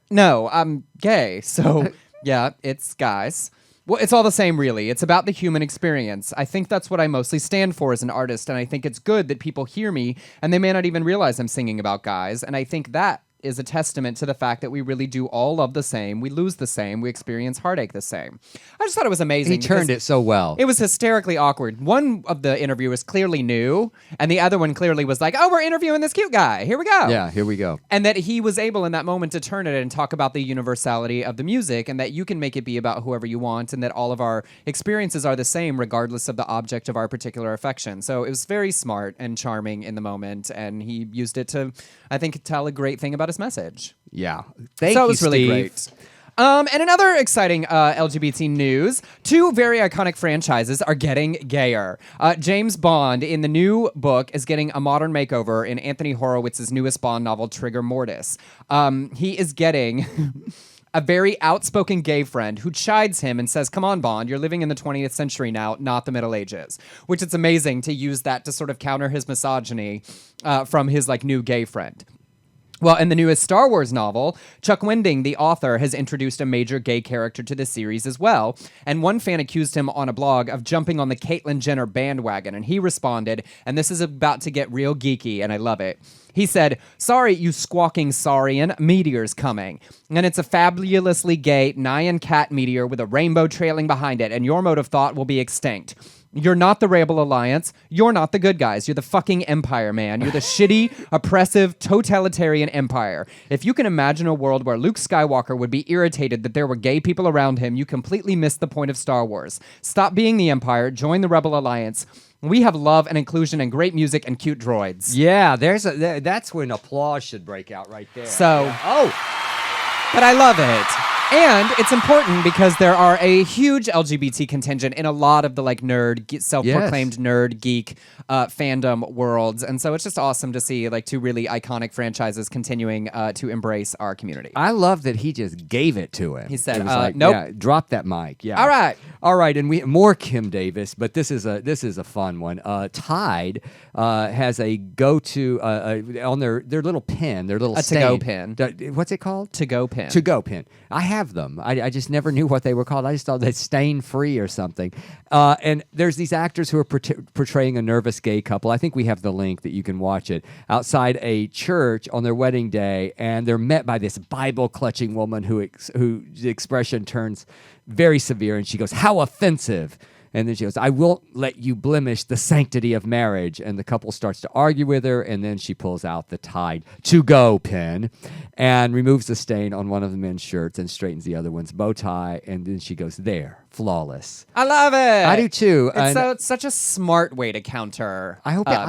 no, I'm gay. So yeah, it's guys." Well, it's all the same, really. It's about the human experience. I think that's what I mostly stand for as an artist, and I think it's good that people hear me, and they may not even realize I'm singing about guys, and I think that is a testament to the fact that we really do all love the same. We lose the same. We experience heartache the same. I just thought it was amazing. He turned it so well. It was hysterically awkward. One of the interviewers clearly knew, and the other one clearly was like, oh, we're interviewing this cute guy. Here we go. Yeah, here we go. And that he was able in that moment to turn it and talk about the universality of the music, and that you can make it be about whoever you want, and that all of our experiences are the same regardless of the object of our particular affection. So it was very smart and charming in the moment, and he used it to, I think, tell a great thing about his message. Yeah. So it was really great. And another exciting LGBT news, 2 very iconic franchises are getting gayer. James Bond, in the new book, is getting a modern makeover in Anthony Horowitz's newest Bond novel, Trigger Mortis. He is getting a very outspoken gay friend who chides him and says, come on, Bond, you're living in the 20th century now, not the Middle Ages. Which it's amazing to use that to sort of counter his misogyny from his new gay friend. Well, in the newest Star Wars novel, Chuck Winding, the author, has introduced a major gay character to the series as well. And one fan accused him on a blog of jumping on the Caitlyn Jenner bandwagon. And he responded, and this is about to get real geeky, and I love it. He said, sorry, you squawking saurian, meteor's coming. And it's a fabulously gay Nyan cat meteor with a rainbow trailing behind it, and your mode of thought will be extinct. You're not the Rebel Alliance. You're not the good guys. You're the fucking Empire, man. You're the shitty, oppressive, totalitarian Empire. If you can imagine a world where Luke Skywalker would be irritated that there were gay people around him, you completely missed the point of Star Wars. Stop being the Empire. Join the Rebel Alliance. We have love and inclusion and great music and cute droids. Yeah, that's when applause should break out right there. So, yeah. but I love it. And it's important because there are a huge LGBT contingent in a lot of the self-proclaimed nerd geek fandom worlds, and so it's just awesome to see 2 really iconic franchises continuing to embrace our community. I love that he just gave it to him. He said, It was "Nope, yeah, drop that mic." Yeah. All right, and we more Kim Davis, but this is a fun one. Tide has a go-to on their little pin, their little to-go pin. What's it called? To-go pin. To-go pin. I have them. I just never knew what they were called. I just thought they stain-free or something. And there's these actors who are portraying a nervous gay couple. I think we have the link that you can watch it outside a church on their wedding day, and they're met by this Bible-clutching woman who the expression turns very severe, and she goes, "How offensive!" And then she goes, "I won't let you blemish the sanctity of marriage." And the couple starts to argue with her, and then she pulls out the Tide to-go pin and removes the stain on one of the men's shirts and straightens the other one's bow tie, and then she goes, there, flawless. I love it. I do too. It's such a smart way to counter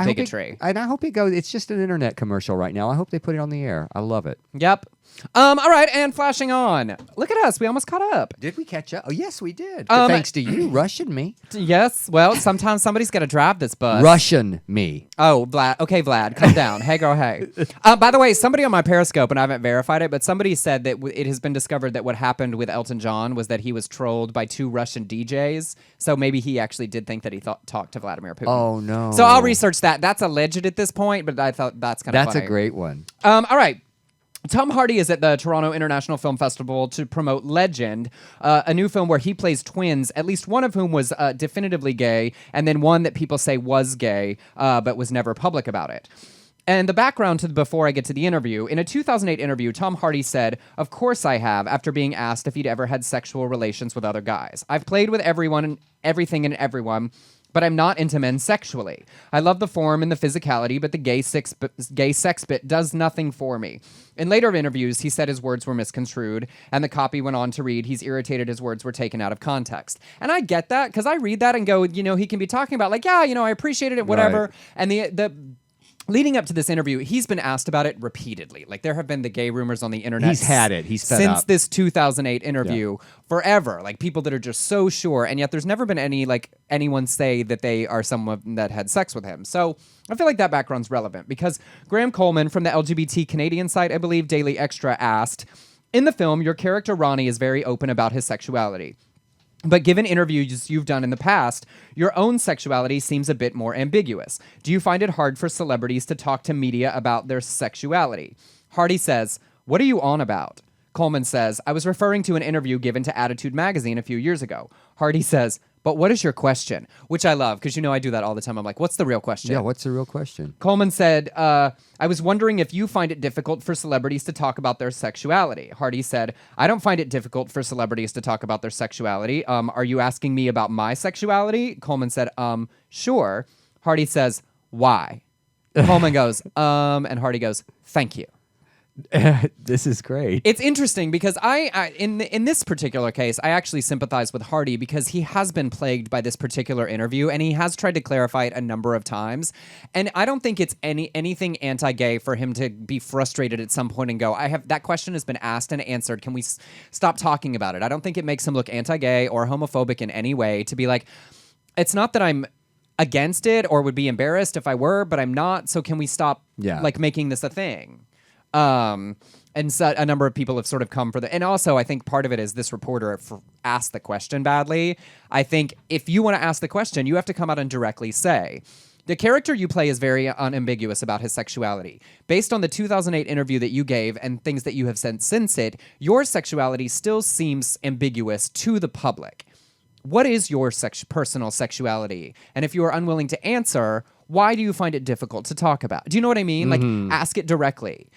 bigotry. I hope it goes. It's just an internet commercial right now. I hope they put it on the air. I love it. Yep. All right, and flashing on. Look at us. We almost caught up. Did we catch up? Oh, yes, we did. Thanks to you, Russian me. Yes. Well, sometimes somebody's got to drive this bus. Russian me. Oh, Vlad. Okay, Vlad, calm down. Hey, girl, hey. By the way, somebody on my Periscope, and I haven't verified it, but somebody said that it has been discovered that what happened with Elton John was that he was trolled by 2 Russian DJs. So maybe he actually did think that he talked to Vladimir Putin. Oh, no. So I'll research that. That's alleged at this point, but I thought that's kind of funny. That's a great one. All right. Tom Hardy is at the Toronto International Film Festival to promote Legend, a new film where he plays twins, at least one of whom was definitively gay, and then one that people say was gay, but was never public about it. And the background to before I get to the interview, in a 2008 interview, Tom Hardy said, "Of course I have," after being asked if he'd ever had sexual relations with other guys. "I've played with everyone and everything and everyone, but I'm not into men sexually. I love the form and the physicality, but the gay sex bit does nothing for me." In later interviews, he said his words were misconstrued, and the copy went on to read, he's irritated his words were taken out of context. And I get that, because I read that and go, he can be talking about, I appreciated it, whatever. Right. And the leading up to this interview, he's been asked about it repeatedly. There have been the gay rumors on the internet. He's had it. He's fed since up. This 2008 interview forever. People that are just so sure, and yet there's never been anyone say that they are someone that had sex with him. So I feel like that background's relevant because Graham Coleman from the LGBT Canadian site, I believe Daily Extra, asked, "In the film, your character Ronnie is very open about his sexuality. But given interviews you've done in the past, your own sexuality seems a bit more ambiguous. Do you find it hard for celebrities to talk to media about their sexuality?" Hardy says, "What are you on about?" Coleman says, "I was referring to an interview given to Attitude magazine a few years ago." Hardy says, but what is your question? Which I love because I do that all the time. I'm like, what's the real question? Yeah, what's the real question? Coleman said, I was wondering if you find it difficult for celebrities to talk about their sexuality. Hardy said, I don't find it difficult for celebrities to talk about their sexuality. Are you asking me about my sexuality? Coleman said, sure. Hardy says, why? Coleman goes, and Hardy goes, thank you. This is great. It's interesting because in this particular case, I actually sympathize with Hardy because he has been plagued by this particular interview and he has tried to clarify it a number of times. And I don't think it's anything anti-gay for him to be frustrated at some point and go, that question has been asked and answered. Can we stop talking about it? I don't think it makes him look anti-gay or homophobic in any way to be like, it's not that I'm against it or would be embarrassed if I were, but I'm not. So can we stop making this a thing? And so a number of people have sort of come for and also I think part of it is this reporter asked the question badly. I think if you want to ask the question, you have to come out and directly say, the character you play is very unambiguous about his sexuality. Based on the 2008 interview that you gave and things that you have said since it, your sexuality still seems ambiguous to the public. What is your personal sexuality? And if you are unwilling to answer, why do you find it difficult to talk about? Do you know what I mean? Mm-hmm. Like, ask it directly.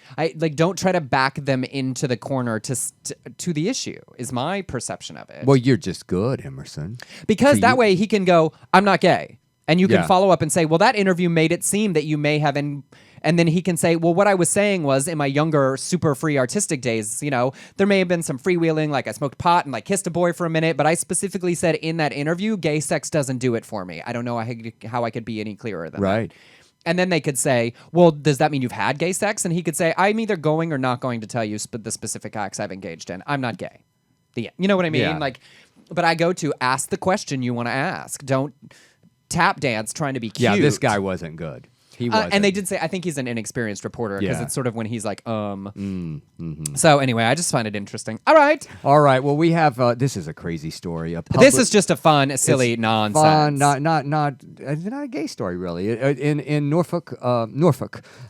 Don't try to back them into the corner to the issue, is my perception of it. Well, you're just good, Emerson. Because that way he can go, I'm not gay. And you can Yeah. follow up and say, well, that interview made it seem that you may have... And then he can say, well, what I was saying was in my younger, super free artistic days, there may have been some freewheeling, like I smoked pot and kissed a boy for a minute, but I specifically said in that interview, gay sex doesn't do it for me. I don't know how I could be any clearer than that. And then they could say, well, does that mean you've had gay sex? And he could say, I'm either going or not going to tell you the specific acts I've engaged in. I'm not gay. You know what I mean? Yeah. But I go to ask the question you want to ask. Don't tap dance trying to be cute. Yeah, this guy wasn't good. He wasn't. And they did say, I think he's an inexperienced reporter because Yeah. it's sort of when he's like, So anyway, I just find it interesting. All right. All right. Well, we have. This is a crazy story. This is just a fun, silly It's nonsense. Fun, not a gay story really. In Norfolk,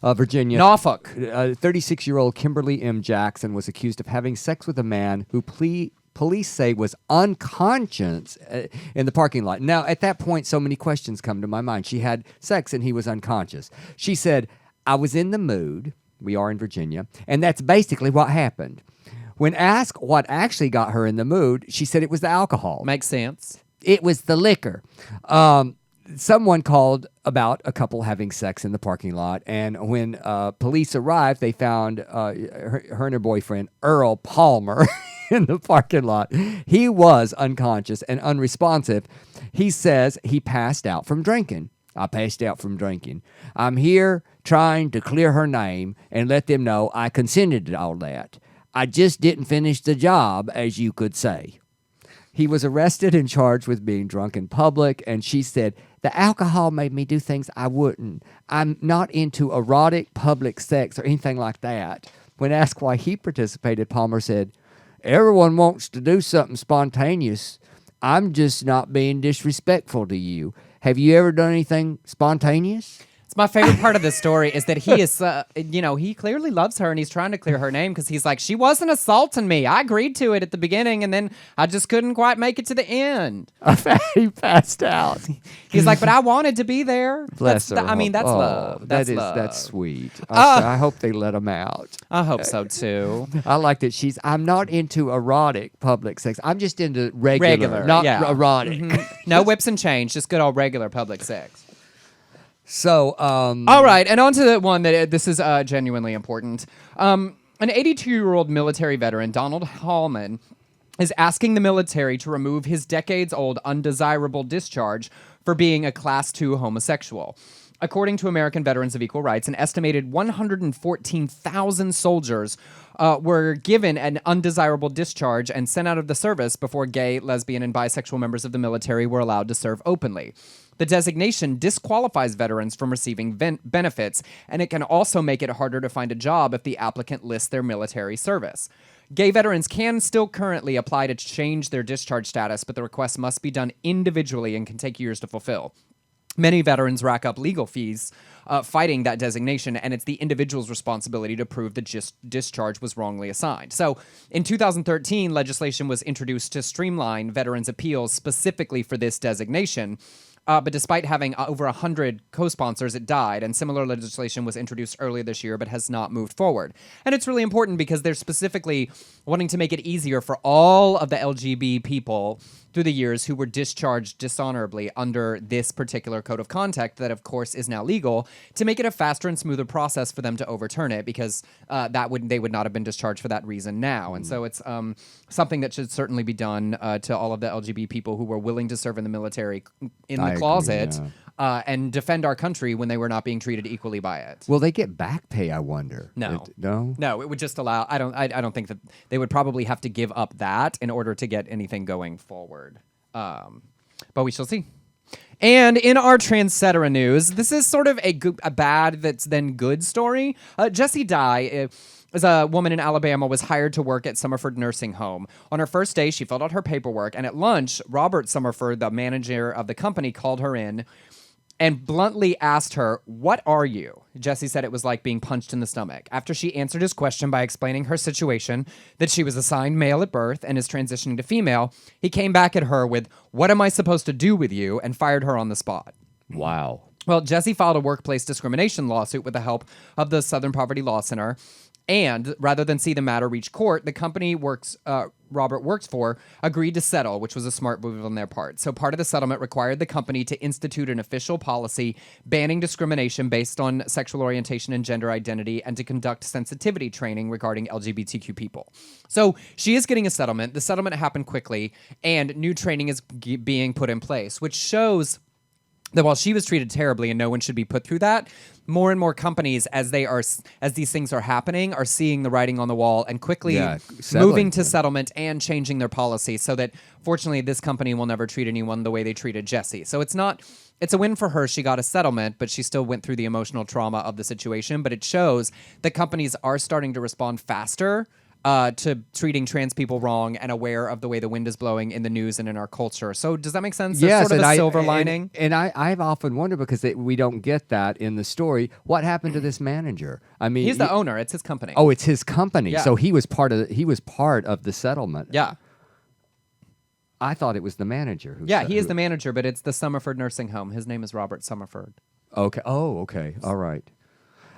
Virginia. Norfolk. 36-year-old Kimberly M. Jackson was accused of having sex with a man who police say was unconscious in the parking lot. Now, at that point, so many questions come to my mind. She had sex and he was unconscious. She said, I was in the mood. We are in Virginia. And that's basically what happened. When asked what actually got her in the mood, she said it was the alcohol. Makes sense. It was the liquor. Someone called about a couple having sex in the parking lot, and when police arrived, they found her and her boyfriend, Earl Palmer, in the parking lot. He was unconscious and unresponsive. He says he passed out from drinking. I passed out from drinking. I'm here trying to clear her name and let them know I consented to all that. I just didn't finish the job, as you could say. He was arrested and charged with being drunk in public, and she said, the alcohol made me do things I wouldn't. I'm not into erotic public sex or anything like that. When asked why he participated, Palmer said, everyone wants to do something spontaneous. I'm just not being disrespectful to you. Have you ever done anything spontaneous? It's my favorite part of this story is that he is, he clearly loves her and he's trying to clear her name because he's like, she wasn't assaulting me. I agreed to it at the beginning and then I just couldn't quite make it to the end. He passed out. He's like, but I wanted to be there. Bless her. That's love. That's love. That's sweet. I hope they let him out. I hope so too. I like that I'm not into erotic public sex. I'm just into regular not erotic. Mm-hmm. No whips and chains, just good old regular public sex. So, all right, and on to the one that this is genuinely important. An 82-year-old military veteran, Donald Hallman, is asking the military to remove his decades-old undesirable discharge for being a Class II homosexual. According to American Veterans of Equal Rights, an estimated 114,000 soldiers were given an undesirable discharge and sent out of the service before gay, lesbian, and bisexual members of the military were allowed to serve openly. The designation disqualifies veterans from receiving benefits, and it can also make it harder to find a job if the applicant lists their military service. Gay veterans can still currently apply to change their discharge status, but the request must be done individually and can take years to fulfill. Many veterans rack up legal fees fighting that designation, and it's the individual's responsibility to prove the discharge was wrongly assigned. So in 2013, legislation was introduced to streamline veterans' appeals specifically for this designation. But despite having over 100 co-sponsors, it died, and similar legislation was introduced earlier this year but has not moved forward. And it's really important because they're specifically wanting to make it easier for all of the LGBT people through the years who were discharged dishonorably under this particular code of conduct that, of course, is now legal, to make it a faster and smoother process for them to overturn it, because they would not have been discharged for that reason now. And so it's something that should certainly be done to all of the LGBT people who were willing to serve in the military in the closet and defend our country when they were not being treated equally by it. Will they get back pay, I wonder? No. No? No, it would just allow... I don't think that... They would probably have to give up that in order to get anything going forward. But we shall see. And in our Transcetera news, this is sort of a bad that's then good story. Jessie Dye... as a woman in Alabama was hired to work at Summerford Nursing Home. On her first day, she filled out her paperwork, and at lunch, Robert Summerford, the manager of the company, called her in and bluntly asked her, "What are you?" Jessie said it was like being punched in the stomach. After she answered his question by explaining her situation, that she was assigned male at birth and is transitioning to female, he came back at her with, "What am I supposed to do with you?" and fired her on the spot. Wow. Well, Jessie filed a workplace discrimination lawsuit with the help of the Southern Poverty Law Center. And rather than see the matter reach court, the company Robert works for agreed to settle, which was a smart move on their part. So part of the settlement required the company to institute an official policy banning discrimination based on sexual orientation and gender identity, and to conduct sensitivity training regarding LGBTQ people. So she is getting a settlement. The settlement happened quickly, and new training is being put in place, which shows that while she was treated terribly and no one should be put through that, more and more companies, as these things are happening, are seeing the writing on the wall and quickly moving to settlement and changing their policy, so that fortunately this company will never treat anyone the way they treated Jessie. So it's a win for her. She got a settlement, but she still went through the emotional trauma of the situation. But it shows that companies are starting to respond faster to treating trans people wrong, and aware of the way the wind is blowing in the news and in our culture. So does that make sense? Yes, sort of a silver lining. And I've often wondered, because we don't get that in the story, what happened to this manager? I mean, he's the owner. It's his company. Oh, it's his company. Yeah. So he was part of the settlement. Yeah. I thought it was the manager. He is the manager, but it's the Summerford Nursing Home. His name is Robert Summerford. Okay. Oh, okay. All right.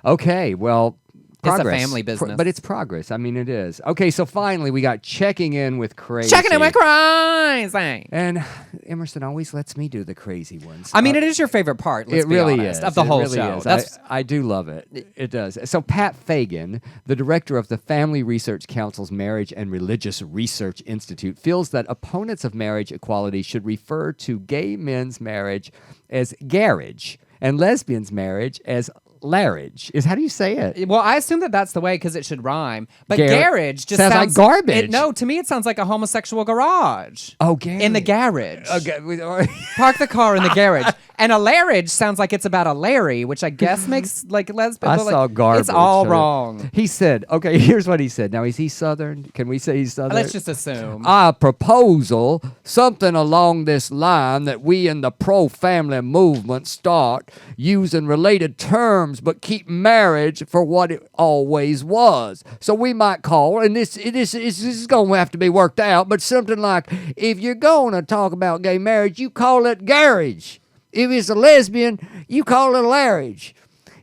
Okay. Well, progress. It's a family business. But it's progress. I mean, it is. Okay, so finally we got checking in with crazy. Checking in with crazy. And Emerson always lets me do the crazy ones. I mean, it is your favorite part, let's be honest, of the whole show. I do love it. It does. So Pat Fagan, the director of the Family Research Council's Marriage and Religious Research Institute, feels that opponents of marriage equality should refer to gay men's marriage as garage and lesbians' marriage as larage. How do you say it? Well, I assume that that's the way, because it should rhyme. But garage just sounds like garbage. No, to me it sounds like a homosexual garage. Oh, garage. In the garage. Okay. Park the car in the garage. And a larage sounds like it's about a Larry, which I guess makes like lesbian. I saw garbage. It's all wrong. He said, okay, here's what he said. Now, is he Southern? Can we say he's Southern? Let's just assume. A proposal, something along this line, that we in the pro-family movement start using related terms, but keep marriage for what it always was. So we might call, and this is going to have to be worked out, but something like, if you're going to talk about gay marriage, you call it garage. If it's a lesbian, you call it a larage.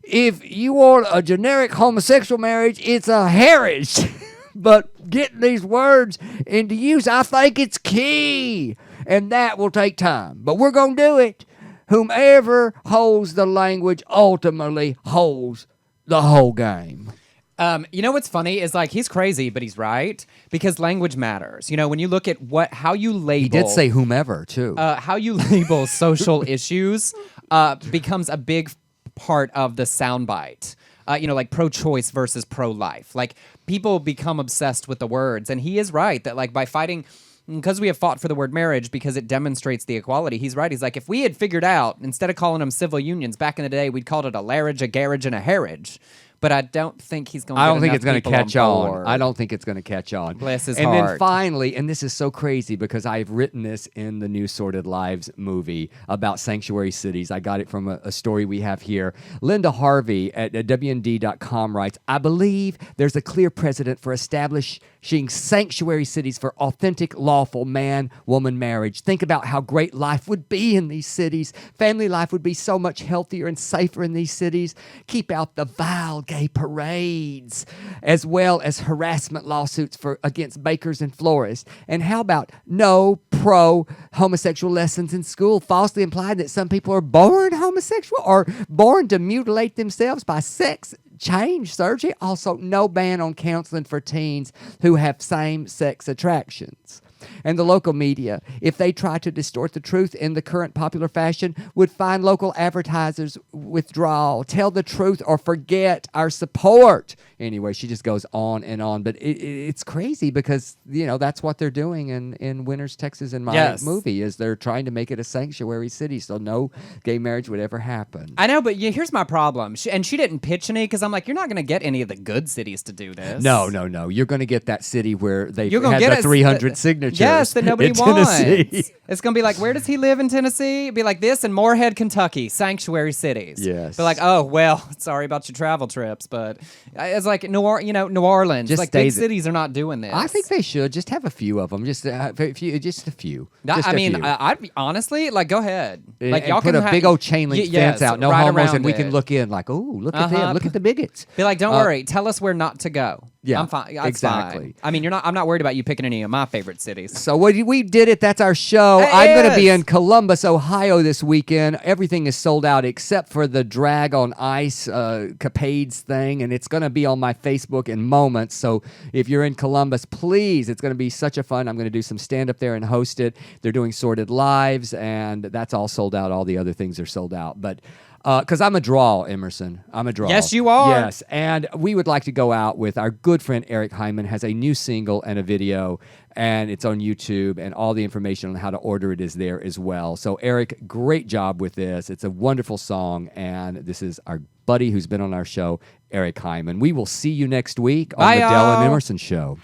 If you want a generic homosexual marriage, it's a harriage. But getting these words into use, I think it's key. And that will take time. But we're going to do it. Whomever holds the language ultimately holds the whole game. You know what's funny is, like, he's crazy, but he's right, because language matters. You know, when you look at how you label... He did say whomever, too. How you label social issues becomes a big part of the soundbite. Like pro-choice versus pro-life. Like, people become obsessed with the words, and he is right that, like, by fighting... Because we have fought for the word marriage because it demonstrates the equality. He's right. He's like, if we had figured out, instead of calling them civil unions back in the day, we'd called it a larage, a garage, and a harriage. but I don't think he's going to I don't think it's going to catch on. board. I don't think it's going to catch on. Bless his and heart. then finally, and this is so crazy because I've written this in the new Sordid Lives movie about sanctuary cities. I got it from a story we have here. Linda Harvey at WND.com writes, I believe there's a clear precedent for establishing sanctuary cities for authentic, lawful man-woman marriage. Think about how great life would be in these cities. Family life would be so much healthier and safer in these cities. Keep out the vile gay parades, as well as harassment lawsuits against bakers and florists. And how about no pro-homosexual lessons in school, falsely implied that some people are born homosexual or born to mutilate themselves by sex change surgery. Also, no ban on counseling for teens who have same-sex attractions. And the local media, if they try to distort the truth in the current popular fashion, would find local advertisers withdrawal. Tell the truth or forget our support. Anyway, she just goes on and on. But it's crazy because, that's what they're doing in Winters, Texas in my movie, is they're trying to make it a sanctuary city so no gay marriage would ever happen. I know, but here's my problem. She didn't pitch any because I'm like, you're not going to get any of the good cities to do this. No. You're going to get that city where they You're had gonna the 300 signatures. Yes, that nobody in Tennessee. wants. It's going to be like, where does he live in Tennessee? It'd be like this in Moorhead, Kentucky, sanctuary cities. Yes. But like, oh, well, sorry about your travel trips, but it's like New Orleans. Just like big cities are not doing this. I think they should just have a few of them. Just a few. Just a few. I'd be honestly like, go ahead. Like And y'all put can a big old chain link fence out, no right homos, around and we can it. look in like, oh, look at them, look at the bigots. Be like, don't worry, tell us where not to go. Yeah, I'm fine. That's exactly. fine. I mean, I'm not worried about you picking any of my favorite cities. So we did it. That's our show. It I'm going to be is. in Columbus, Ohio this weekend. Everything is sold out except for the Drag on Ice Capades thing, and it's going to be on my Facebook in moments. So if you're in Columbus, please, it's going to be such a fun. I'm going to do some stand-up there and host it. They're doing Sordid Lives, and that's all sold out. All the other things are sold out. But because I'm a draw, Emerson. I'm a draw. Yes, you are. Yes, and we would like to go out with our good friend Eric Hyman has a new single and a video, and it's on YouTube, and all the information on how to order it is there as well. So Eric, great job with this. It's a wonderful song, and this is our buddy who's been on our show, Eric Hyman. We will see you next week on Bye, the Dell and y'all. Emerson Show.